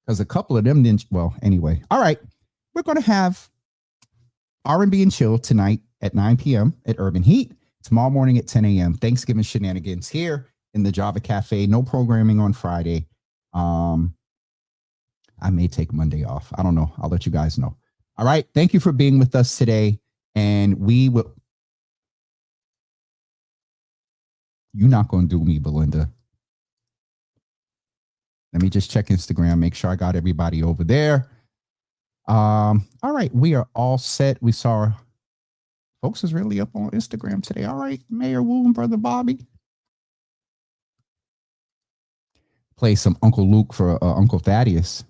Because a couple of them didn't. Well, anyway. All right. We're going to have R&B and Chill tonight at 9 p.m. at Urban Heat. Tomorrow morning at 10 a.m. Thanksgiving shenanigans here in the Java Cafe. No programming on Friday. I may take Monday off. I don't know. I'll let you guys know. All right. Thank you for being with us today. And we will. You're not going to do me, Belinda. Let me just check Instagram, make sure I got everybody over there. All right. We are all set. We saw folks is really up on Instagram today. All right. Mayor Wu and Brother Bobby. Play some Uncle Luke for Uncle Thaddeus.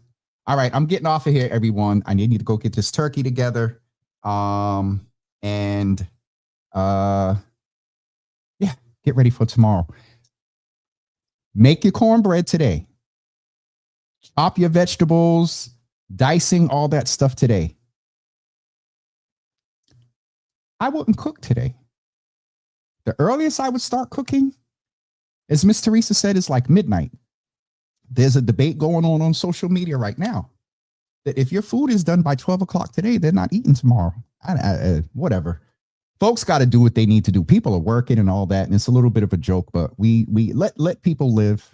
All right, I'm getting off of here, everyone. I need to go get this turkey together. Yeah, get ready for tomorrow. Make your cornbread today. Chop your vegetables, dicing, all that stuff today. I wouldn't cook today. The earliest I would start cooking, as Miss Teresa said, is like midnight. There's a debate going on social media right now that if your food is done by 12 o'clock today, they're not eating tomorrow. Whatever. Folks got to do what they need to do. People are working and all that. And it's a little bit of a joke, but we let people live.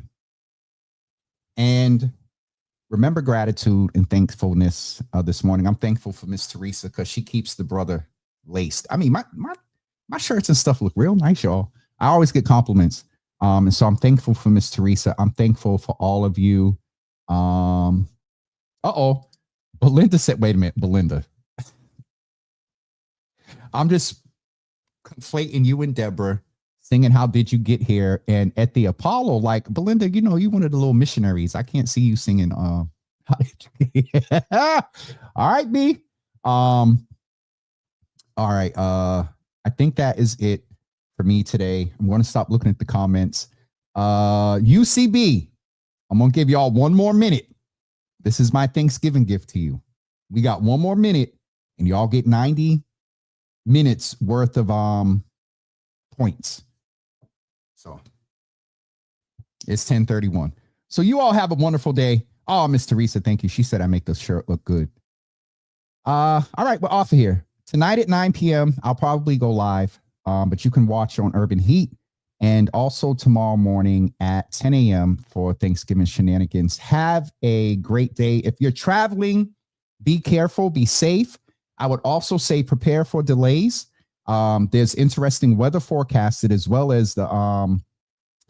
And remember gratitude and thankfulness this morning. I'm thankful for Miss Teresa because she keeps the brother laced. I mean, my shirts and stuff look real nice, y'all. I always get compliments. And so I'm thankful for Miss Teresa. I'm thankful for all of you. Belinda said, wait a minute, Belinda. I'm just conflating you and Deborah singing How Did You Get Here? And at the Apollo, like, Belinda, you know, you one of the little missionaries. I can't see you singing How Did You Get Here? All right, B. All right. I think that is it for me today. I'm going to stop looking at the comments. UCB, I'm going to give y'all one more minute. This is my Thanksgiving gift to you. We got one more minute and y'all get 90 minutes worth of points. So it's 10:31. So you all have a wonderful day. Oh, Miss Teresa, thank you. She said I make the shirt look good. All right, we're off of here. Tonight at 9 p.m., I'll probably go live. But you can watch on Urban Heat and also tomorrow morning at 10 a.m. for Thanksgiving shenanigans. Have a great day. If you're traveling, be careful, be safe. I would also say prepare for delays. There's interesting weather forecasted as well as the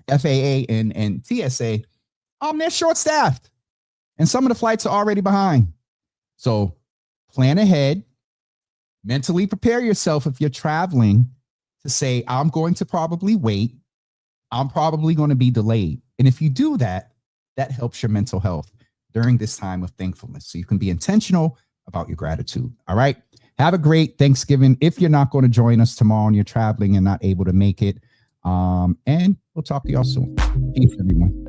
FAA and TSA. They're short-staffed and some of the flights are already behind. So plan ahead. Mentally prepare yourself if you're traveling to say, I'm going to probably wait. I'm probably going to be delayed. And if you do that, that helps your mental health during this time of thankfulness. So you can be intentional about your gratitude. All right. Have a great Thanksgiving. If you're not going to join us tomorrow and you're traveling and not able to make it, and we'll talk to y'all soon. Peace, everyone.